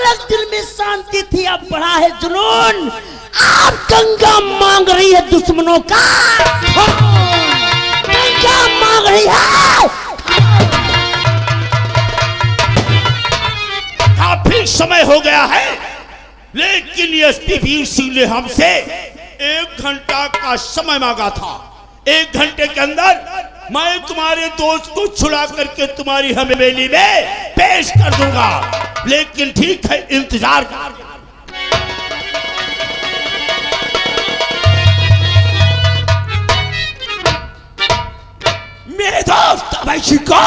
तक दिल में शांति थी, अब बढ़ा है जुनून। आप गंगा मांग रही है दुश्मनों का, गंगा मांग रही है। काफी समय हो गया है, लेकिन एसपी वीर सिंह ने हमसे 1 घंटा का समय मांगा था। 1 घंटे के अंदर मैं तुम्हारे दोस्त को छुड़ा करके तुम्हारी हवेली में पेश कर दूंगा, लेकिन ठीक है, इंतजार कर। मेरे दोस्त अवैशी को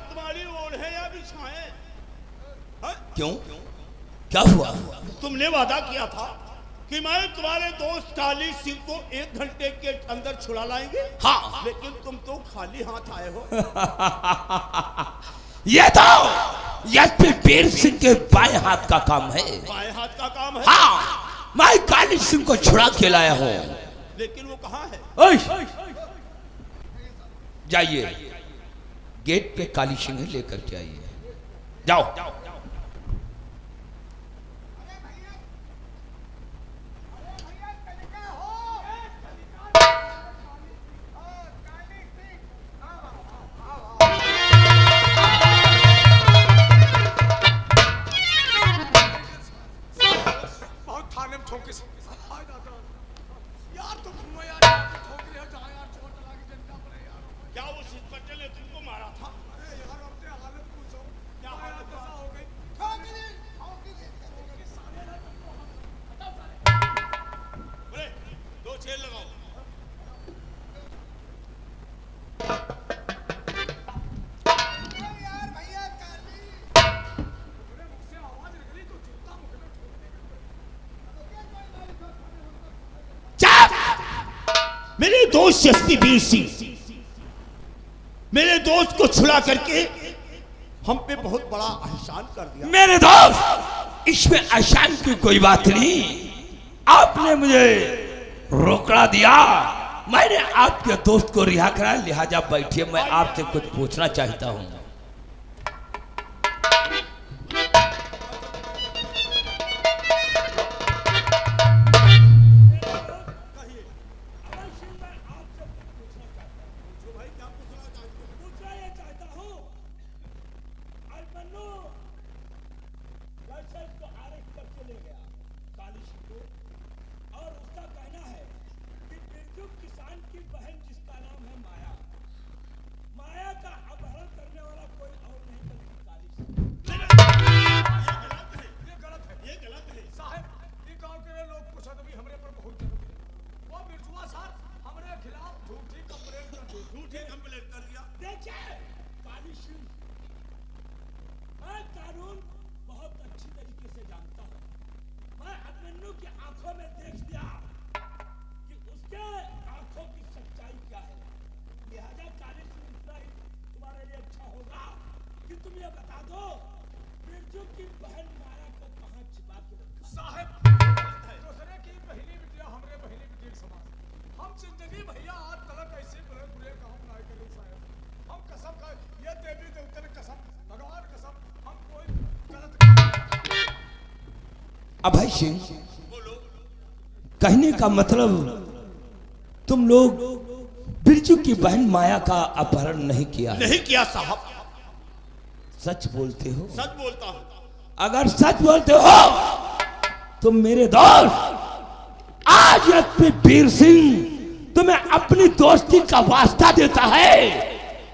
तुम्हारी ओढ़े या बिछाएं? क्यों, क्या हुआ? तुमने वादा किया था कि मैं तुम्हारे दोस्त काली सिंह को 1 घंटे के अंदर छुड़ा लाएंगे। हाँ, लेकिन तुम तो खाली हाथ आए हो। ये तो एसपी वीर सिंह के बाएं हाथ का काम है। बाएं हाथ का काम है? हाँ, मैं काली सिंह को छुड़ा के लाया हूँ। लेकिन वो कहाँ है? जाइए, गेट पे काली सिंह लेकर के आइए। जाओ। क्या उस इंस्पेक्टर ने तुमको मारा था? क्या हालत हो गई? बोले, 2 चेयर लगाओ। मेरे दोस्त एसपी वीर सिंह मेरे दोस्त को छुड़ा करके हम पे बहुत बड़ा एहसान कर दिया। मेरे दोस्त, इसमें एहसान की कोई बात नहीं। आपने मुझे रोकड़ा दिया, मैंने आपके दोस्त को रिहा करा, लिहाजा बैठिए, मैं आपसे कुछ पूछना चाहता हूँ। अभय सिंह, कहने का मतलब तुम लोग बिरजू की बहन माया का अपहरण नहीं किया? नहीं किया साहब। सच बोलते हो? सच बोलता हूँ। अगर सच बोलते हो तो मेरे दोस्त, आज एसपी वीर सिंह तुम्हें अपनी दोस्ती का वास्ता देता है।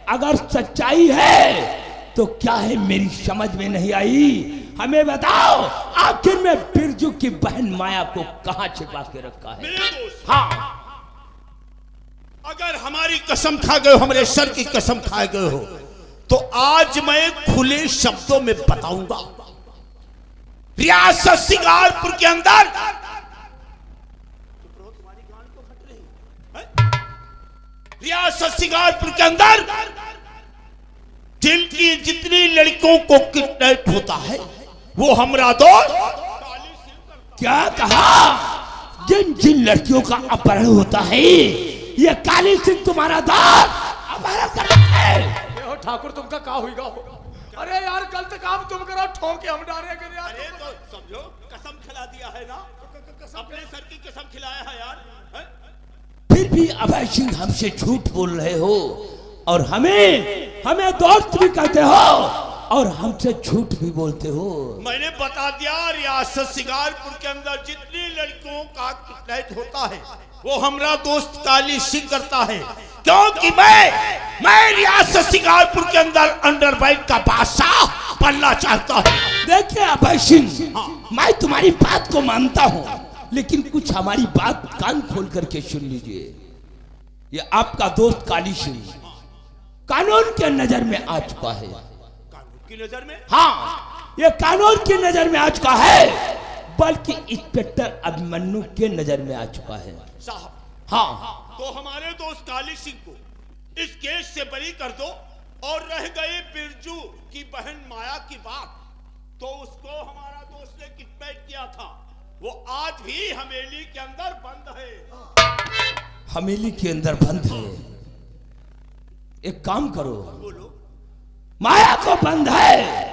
अगर सच्चाई है तो क्या है मेरी समझ में नहीं आई। हमें बताओ, आखिर में बिरजू की बहन माया को कहां छिपा के रखा है? मेरे दोस्त, हाँ, अगर हमारी कसम खा गए हो, हमारे सर की कसम खा गए हो, तो आज मैं खुले शब्दों में बताऊंगा। रियासत सिंगारपुर के अंदर रियासत सिंगारपुर के अंदर जिनकी जितनी लड़कियों को किडनैप होता है वो हमारा दोस्त। क्या कहा? जिन जिन लड़कियों का अपहरण होता है ये काली सिंह तुम्हारा दोस्त अपहरण करता है। ठाकुर तुमका का हुईगा? अरे यार गलत काम तुम करो, ठोक के हम डालेंगे यार। अरे तो समझो कसम खिला दिया है ना, अपने सर की कसम खिलाया है यार, है? फिर भी अभय सिंह हमसे झूठ बोल रहे हो और हमें दोस्त भी कहते हो और हमसे झूठ भी बोलते हो। मैंने बता दिया, रियासत शिकारपुर के अंदर जितनी लड़कियों का किडनैप होता है वो हमारा दोस्त काली सिंह करता है, क्योंकि मैं रियासत शिकारपुर के अंदर अंडरवर्ल्ड का बादशाह बनना चाहता हूँ। देखिए अभय सिंह, मैं तुम्हारी बात को मानता हूँ, लेकिन कुछ हमारी बात कान खोल करके सुन लीजिए। ये आपका दोस्त काली सिंह कानून के नजर में आ चुका है। कानून की नजर में? हाँ, ये कानून की नजर में आ चुका है, बल्कि इंस्पेक्टर अभिमन्यु के नजर में आ चुका है साहब। हाँ, तो हमारे दोस्त काली सिंह को इस केस से बरी कर दो, और रह गए बिरजू की बहन माया की बात, तो उसको हमारा दोस्त ने किडनैप किया था, वो आज भी हवेली के अंदर बंद है। हवेली के अंदर बंद है। एक काम करो, बोलो। माया को बंद है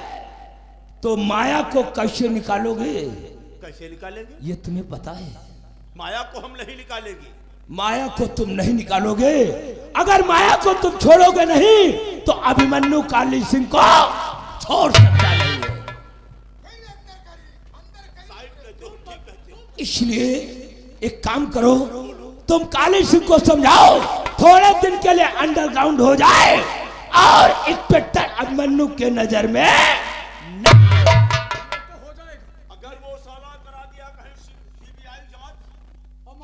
तो माया को कैसे निकालोगे? कैसे निकालेंगे? ये तुम्हें पता है? माया को हम नहीं निकालेंगे। माया को तुम नहीं निकालोगे। अगर माया को तुम छोड़ोगे नहीं तो अभिमन्यु काली सिंह को छोड़ सकता नहीं है। इसलिए एक काम करो, तुम काली सिंह को समझाओ थोड़े दिन के लिए अंडरग्राउंड हो जाए और इंस्पेक्टर अभिमन्यु के नजर में अगर वो साला करा दिया कहीं सीबीआई जांच,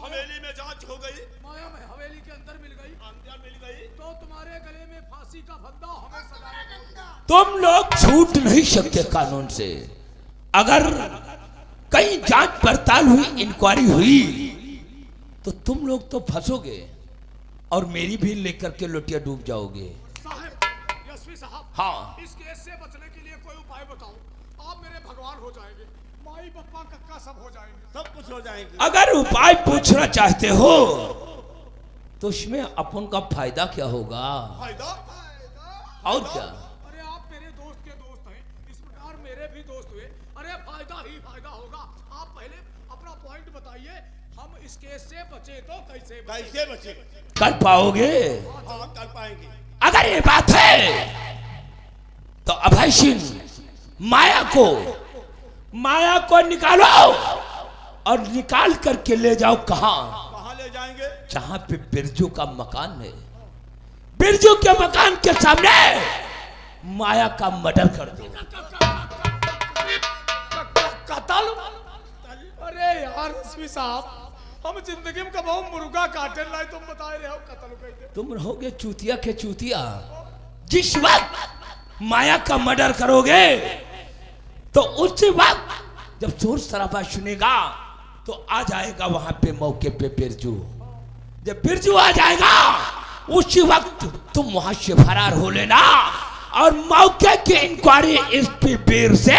हवेली में जांच हो गई, माया में हवेली के अंदर मिल गई, तो तुम्हारे गले में फांसी का फंदा हमें सजाएगा। तुम लोग छूट नहीं सकते कानून से। अगर कहीं जांच पड़ताल हुई, इंक्वायरी हुई, तो तुम लोग तो फंसोगे और मेरी भी लेकर के लोटिया डूब जाओगे। साहब, यशवी साहब, हाँ, इस केस से बचने के लिए कोई उपाय बताओ। आप मेरे भगवान हो जाएंगे, माई पप्पा कक्का सब हो जाएंगे, सब कुछ हो जाएंगे। अगर उपाय पूछना चाहते हो तो इसमें अपन का फायदा क्या होगा? फायदा? और क्या? अरे आप मेरे दोस्त के दोस्त हैं, इस प्रकार मेरे भी दोस्त हुए। अरे फायदा ही फायदा होगा। आप पहले अपना पॉइंट बताइए, हम इस केस से बचे तो कैसे बचे? कर पाओगे? हाँ, कर पाएंगे। अगर ये बात है तो अभय सिंह माया को निकालो और निकाल करके ले जाओ। कहाँ ले जाएंगे? जहां पे बिरजू का मकान है, बिरजू के मकान के सामने माया का मर्डर कर दो। कत्ल? अरे यार यशवी साहब, हम जिंदगी में कब मुर्गा काटे लाए, तुम बता रहे हो कत्ल कैसे? तुम रहोगे चूतिया के चूतिया। जिस वक्त माया का मर्डर करोगे तो उसी वक्त जब शोर शराबा सुनेगा तो आ जाएगा वहां पे मौके पे बिरजू। जब बिरजू आ जाएगा उसी वक्त तुम वहां से फरार हो लेना और मौके की इंक्वायरी एसपी बीर से।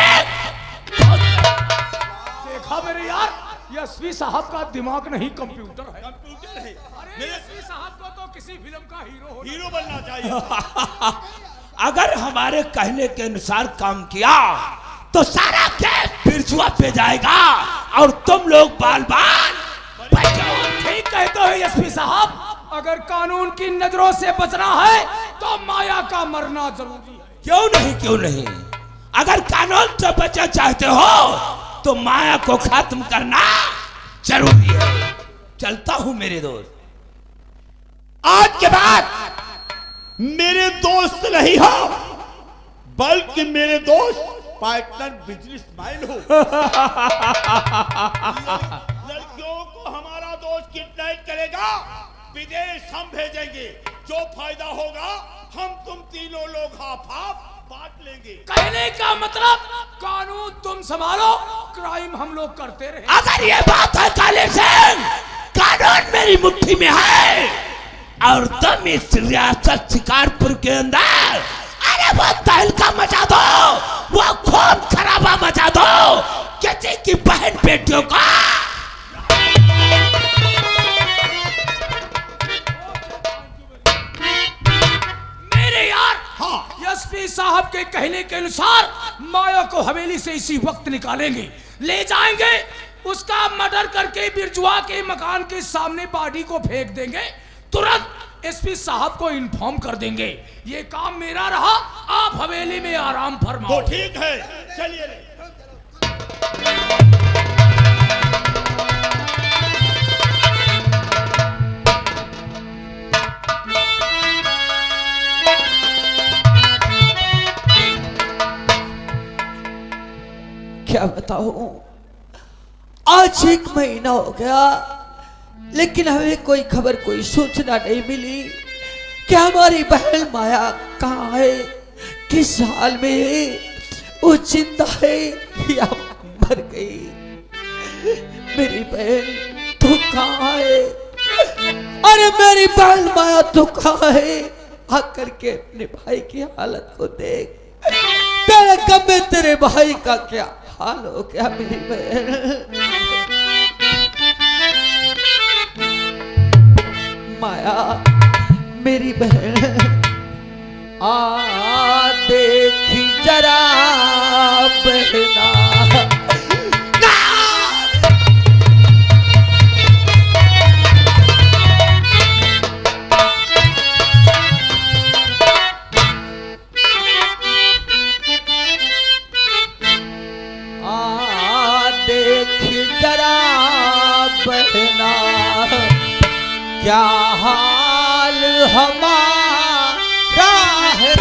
देखा मेरे यार, यशवी साहब का दिमाग नहीं कंप्यूटर है। कंप्यूटर है। अरे यशवी साहब को तो किसी फिल्म का हीरो बनना चाहिए। अगर हमारे कहने के अनुसार काम किया तो सारा केस बिरजुआ पे जाएगा और तुम लोग बाल ठीक कहते हो यशवी साहब। अगर कानून की नजरों से बचना है तो माया का मरना जरूरी है। क्यों नहीं? अगर कानून से बचना चाहते हो तो माया को खत्म करना जरूरी है। चलता हूं मेरे दोस्त। आज के बाद मेरे दोस्त नहीं हो, बल्कि मेरे दोस्त पार्टनर बिजनेसमैन हो। लड़कियों को हमारा दोस्त किडनैप करेगा, विदेश हम भेजेंगे। जो फायदा होगा हम तुम तीनों लोग हाफ हाफ बांट लेंगे। कहने का मतलब कानून तुम संभालो, क्राइम हम लोग करते रहे। अगर ये बात है काले सिंह, कानून मेरी मुट्ठी में है और तुम इस रियासत शिकारपुर के अंदर अरे वो तहलका मचा दो, वो खून खराबा मचा दो किसी की बहन बेटियों का। मेरे यार हाँ। एसपी साहब के कहने के अनुसार माया को हवेली से इसी वक्त निकालेंगे, ले जाएंगे, उसका मर्डर करके बिरजुआ के मकान के सामने बॉडी को फेंक देंगे, तुरंत एसपी साहब को इन्फॉर्म कर देंगे। ये काम मेरा रहा, आप हवेली में आराम फरमाओ। तो ठीक है, चलिए। क्या बताऊं, आज 1 महीना हो गया लेकिन हमें कोई खबर, कोई सूचना नहीं मिली कि हमारी बहन माया कहाँ है, किस हाल में है, वो जिंदा है या मर गई। मेरी बहन तू कहाँ है? अरे मेरी बहन माया तू कहाँ है? आकर के अपने भाई की हालत को देख, तेरे कब में तेरे भाई का क्या हाल हो गया। मेरी बहन माया, मेरी बहन आ देखी जरा बहना। जरा बहना क्या हाल हमारा है।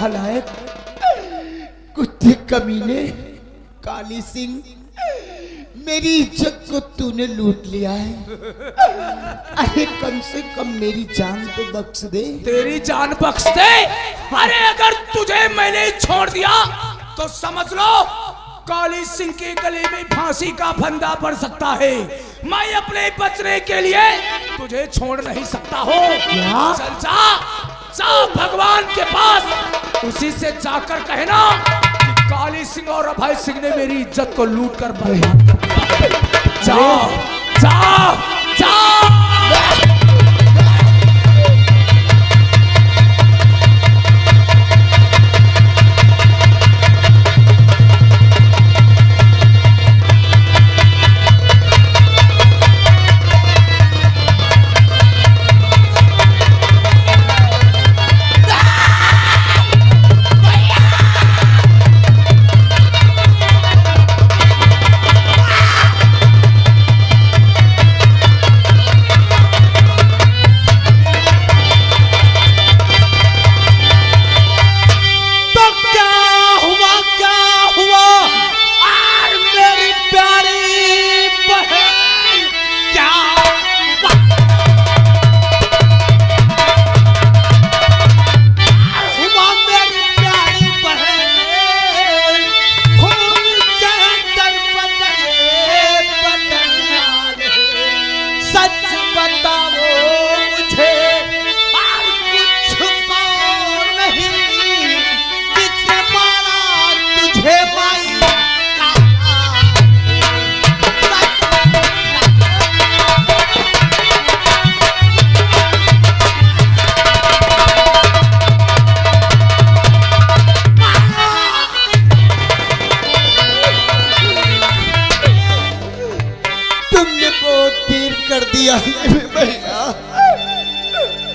नालायक कुत्ते कमीने काली सिंह, मेरी इज्जत को तूने लूट लिया है। अरे कम से कम मेरी जान तो बख्श दे। तेरी जान बख्श दे। अरे अगर तुझे मैंने छोड़ दिया तो समझ लो काली सिंह के गले में फांसी का फंदा पड़ सकता है। मैं अपने बचने के लिए तुझे छोड़ नहीं सकता हूँ। चल जा, जा भगवान के पास, उसी से जाकर कहना कि काली सिंह और अभय सिंह ने मेरी इज्जत को लूट कर बर्बाद कर दिया। जा, जा, जा।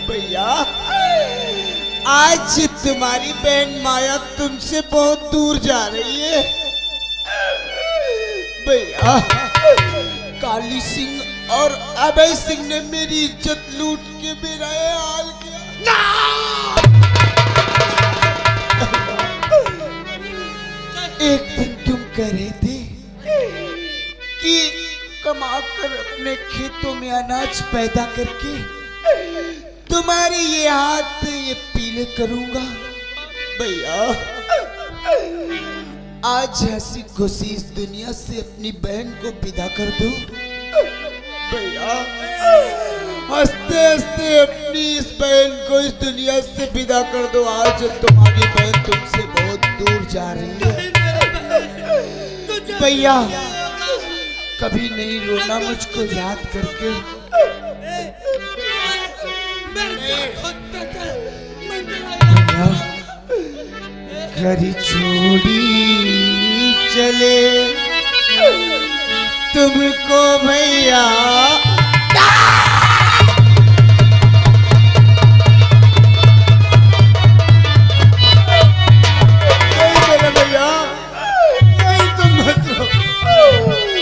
भैया आज तुम्हारी बहन माया तुमसे बहुत दूर जा रही है। भैया काली सिंह और अभय सिंह ने मेरी इज्जत लूट के मेरा ये हाल किया। एक दिन तुम कह रहे थे कि कमाकर अपने खेतों में अनाज पैदा करके तुम्हारे ये हाथ ये पीले करूंगा। भैया आज हंसी खुशी इस दुनिया से अपनी बहन को विदा कर दो। भैया हंसते हंसते अपनी इस बहन को इस दुनिया से विदा कर दो। आज तुम्हारी बहन तुमसे बहुत दूर जा रही है। भैया कभी नहीं रोना मुझको याद करके। घर छोड़ी चले तुमको भैया। भैया नहीं तुम मत रो। घर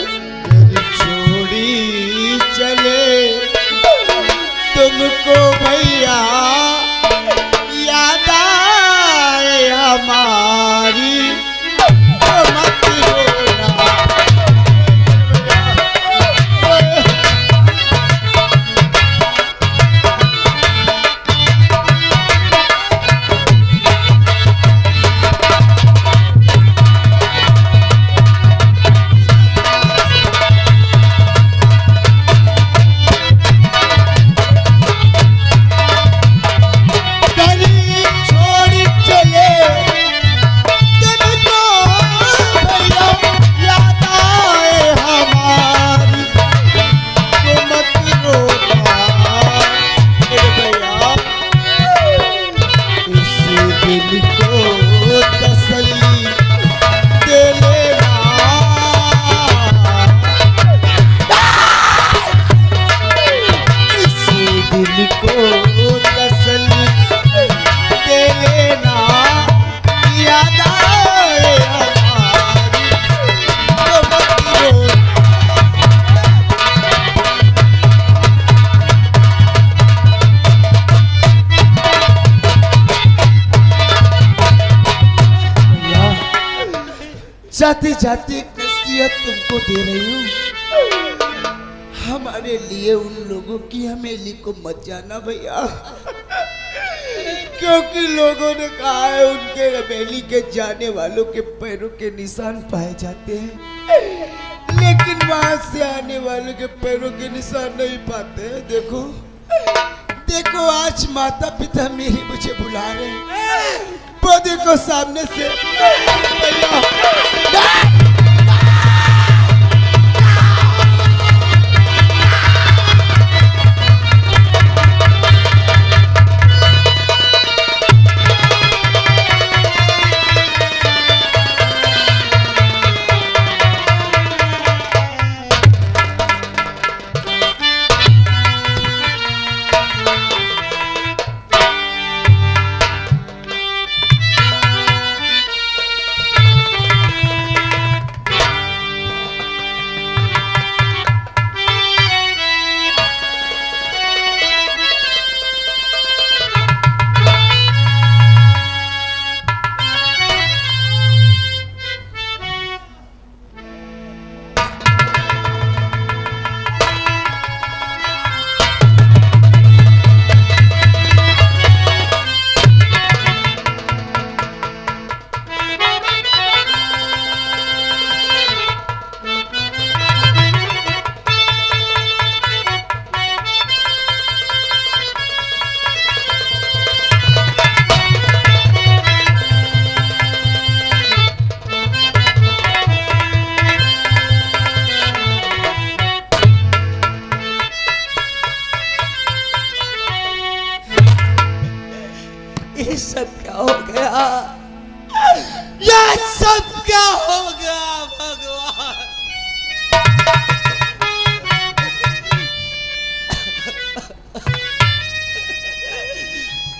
छोड़ी चले तुमको भैया याद आए हमारी तो मत रोना। जाते जाते नसीहत तुमको दे रही हूँ, हमारे लिए उन लोगों की हवेली को मत जाना भैया, क्योंकि लोगों ने कहा है उनके हवेली के जाने वालों के पैरों के निशान पाए जाते हैं, लेकिन वहां से आने वालों के पैरों के निशान नहीं पाते हैं। देखो देखो, आज माता पिता मेरे मुझे बुला रहे हैं, वो देखो सामने से भैया। ये सब क्या हो गया? ये सब क्या हो गया भगवान?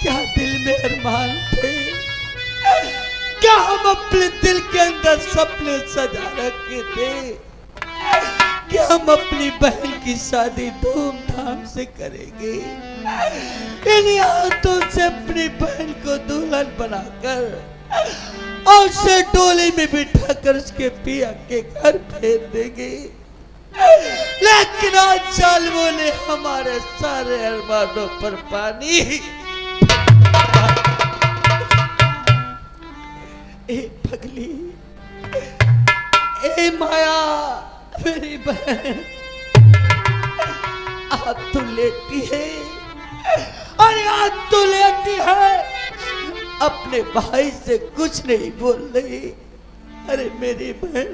क्या दिल में अरमान थे, क्या हम अपने दिल के अंदर सपने सजा रखे थे कि हम अपनी बहन की शादी धूमधाम से करेंगे, इन हाथों से अपनी बहन को दुल्हन बनाकर और उसे डोली में बिठाकर उसके पिया के घर भेज देंगे। लेकिन आज जालिमों ने हमारे सारे अरमानों पर पानी। ए पगली, ए माया, मेरी बहन, आप तो लेटी है, अरे आज तो लेटी है, अपने भाई से कुछ नहीं बोल रही। अरे मेरी बहन,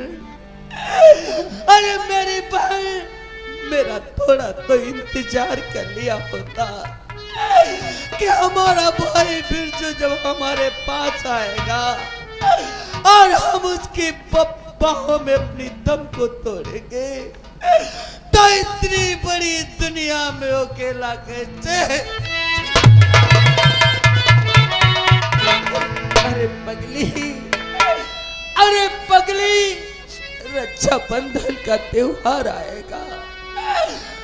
अरे मेरी बहन, मेरा थोड़ा तो इंतजार कर लिया होता कि हमारा भाई बिरजू जब हमारे पास आएगा और हम उसकी बाहों में अपनी दम को तोड़ेंगे, तो इतनी बड़ी दुनिया में अकेला कैसे? अरे पगली, अरे पगली, रक्षाबंधन का त्योहार आएगा,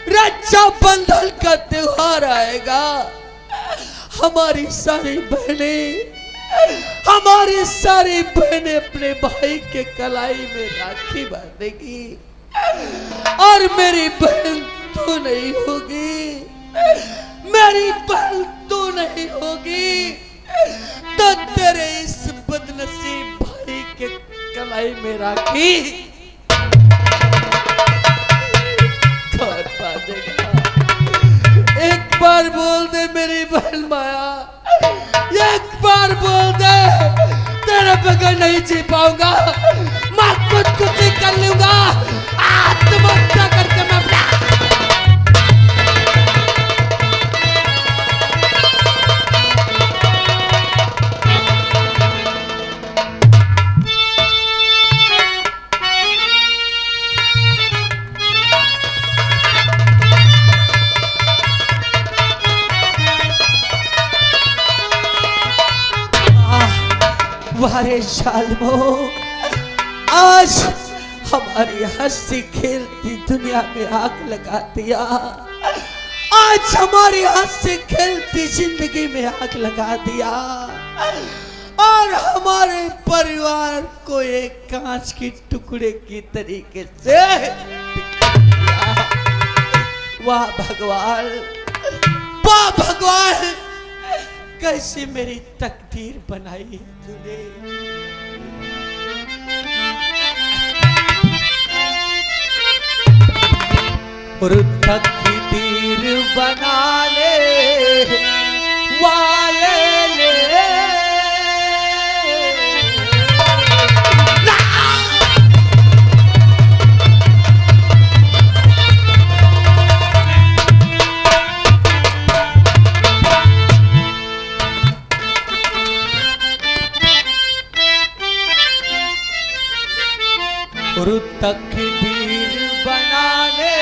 रक्षाबंधन का त्योहार आएगा। हमारी सारी बहनें अपने भाई के कलाई में राखी बांधेगी और मेरी बहन तू नहीं होगी, मेरी बहन तू नहीं होगी, तो तेरे इस बदनसीब भाई के कलाई में राखी कौन बांधेगा? एक बार बोल दे मेरी बहन माया, एक बार बोल दे, तेरे बगैर नहीं जी पाऊंगा, मैं कुछ ही कर लूंगा, आत्महत्या करके मैं वारे जालिमों, आज हमारी हंसी खेलती दुनिया में आग लगा दिया, आज हमारी हंसी खेलती जिंदगी में आग लगा दिया। और हमारे परिवार को एक कांच के टुकड़े की तरीके से। वाह भगवान, वाह भगवान, कैसी मेरी तकदीर बनाई है तूने। और तकदीर बनाने वाले ने और तकदीर बनाने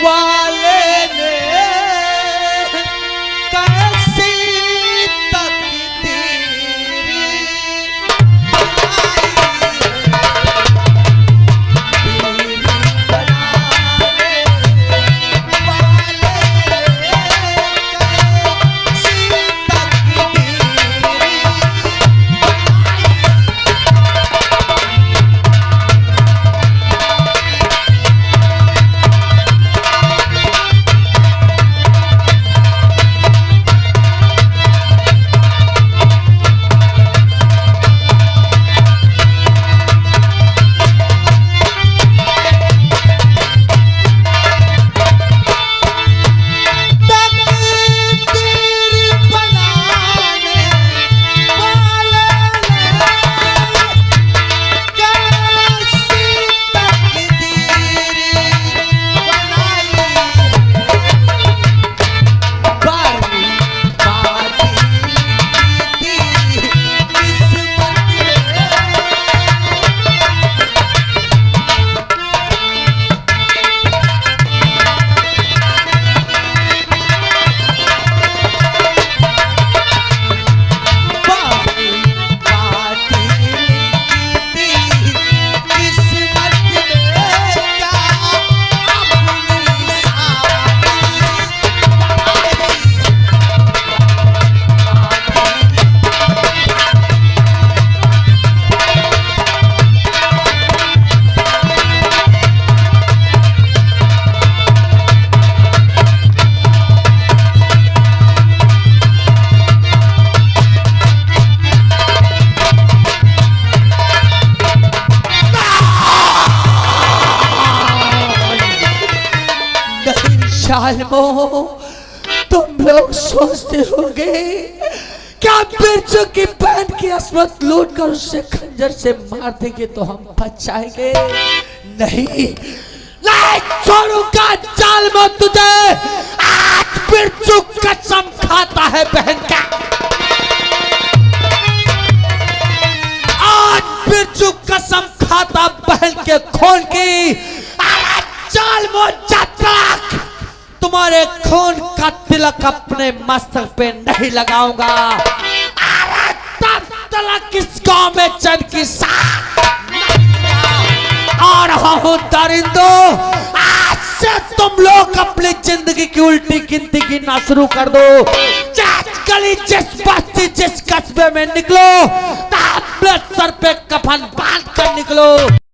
वाले ने कैसी तकदीर शालमो, तुम लोग सोचते होंगे क्या बिरजू की बहन की असमत लूट कर उससे खंजर से मार देंगे तो हम बच जाएंगे? नहीं, छोड़ूंगा जालमो तुझे। आज बिरजू कसम खाता है बहन का, आज बिरजू कसम खाता बहन के खून की। जालमो जातक, तुम्हारे खून का तिलक अपने मस्तक पे नहीं लगाऊंगा। अरे तब तलक इस गांव में चंद की साथ आ रहा हूं दरिंदों। आज से तुम लोग अपनी जिंदगी की उल्टी गिनती गिनना शुरू कर दो। जिस गली, जिस बस्ती, जिस कस्बे में निकलो, अपने सर पे कफन बांध कर निकलो।